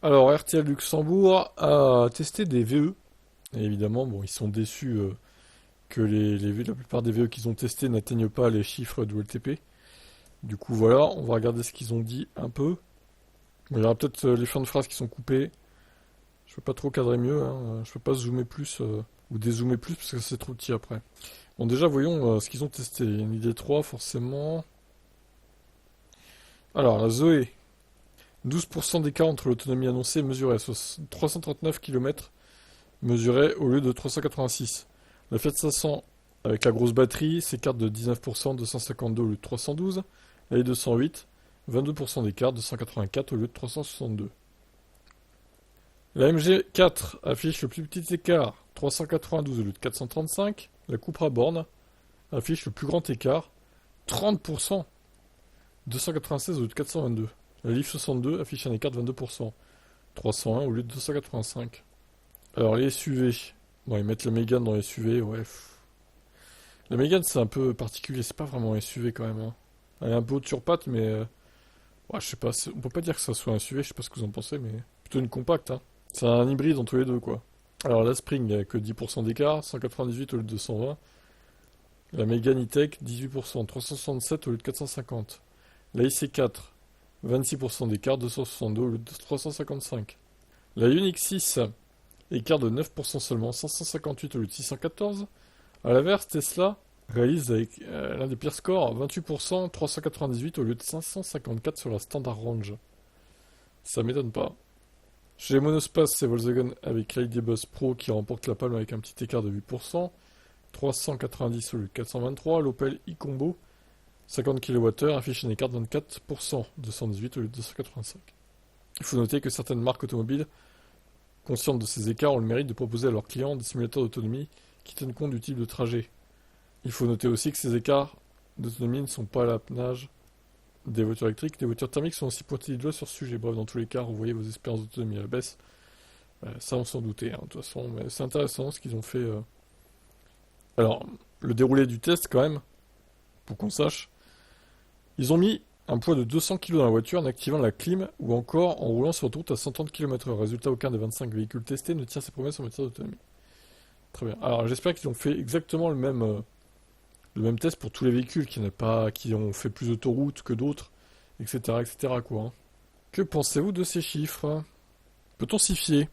Alors, RTL Luxembourg a testé des VE. Et évidemment, bon, ils sont déçus que la plupart des VE qu'ils ont testés n'atteignent pas les chiffres de LTP. Du coup, voilà, on va regarder ce qu'ils ont dit un peu. Bon, il y aura peut-être les fins de phrases qui sont coupées. Je peux pas trop cadrer mieux, hein. Je peux pas zoomer plus ou dézoomer plus parce que c'est trop petit après. Bon, déjà, voyons ce qu'ils ont testé. Une idée 3, forcément. Alors, la Zoé. 12% d'écart entre l'autonomie annoncée et mesurée, soit 339 km mesurée au lieu de 386. La Fiat 500 avec la grosse batterie s'écarte de 19%, 252 au lieu de 312. La i208, 22% d'écart, 284 au lieu de 362. La MG4 affiche le plus petit écart, 392 au lieu de 435. La Cupra Born affiche le plus grand écart, 30%, 296 au lieu de 422. La Leaf 62 affiche un écart de 22%, 301 au lieu de 285. Alors les SUV, bon ils mettent la Mégane dans les SUV, ouais. La Mégane c'est un peu particulier, c'est pas vraiment un SUV quand même, hein. Elle est un peu haute sur pattes, mais ouais, je sais pas, on peut pas dire que ça soit un SUV, je sais pas ce que vous en pensez, mais plutôt une compacte, hein. C'est un hybride entre les deux, quoi. Alors la Spring, il n'y a que 10% d'écart, 198 au lieu de 120. La Mégane E-Tech, 18%, 367 au lieu de 450. La IC4, 26% d'écart, 262 au lieu de 355. La Ioniq 6, écart de 9% seulement, 558 au lieu de 614. À l'inverse, Tesla réalise avec l'un des pires scores, 28%, 398 au lieu de 554 sur la Standard Range. Ça m'étonne pas. Chez les monospaces, c'est Volkswagen avec l'ID-Buzz Pro qui remporte la palme avec un petit écart de 8%, 390 au lieu de 423. L'Opel e-Combo, 50 kWh, affiche un écart de 24%, 218 au lieu de 285. Il faut noter que certaines marques automobiles, conscientes de ces écarts, ont le mérite de proposer à leurs clients des simulateurs d'autonomie qui tiennent compte du type de trajet. Il faut noter aussi que ces écarts d'autonomie ne sont pas à l'apanage des voitures électriques. Les voitures thermiques sont aussi pointées du doigt sur ce sujet. Bref, dans tous les cas, vous voyez vos espérances d'autonomie à la baisse. Ça, on s'en doutait, hein, de toute façon. Mais c'est intéressant ce qu'ils ont fait. Alors, le déroulé du test, quand même, pour qu'on sache. Ils ont mis un poids de 200 kg dans la voiture en activant la clim ou encore en roulant sur route à 130 km/h. Résultat, aucun des 25 véhicules testés ne tient ses promesses en matière d'autonomie. Très bien. Alors, j'espère qu'ils ont fait exactement le même test pour tous les véhicules, qui ont fait plus d'autoroute que d'autres, etc., etc., quoi, hein. Que pensez-vous de ces chiffres? Peut-on s'y fier?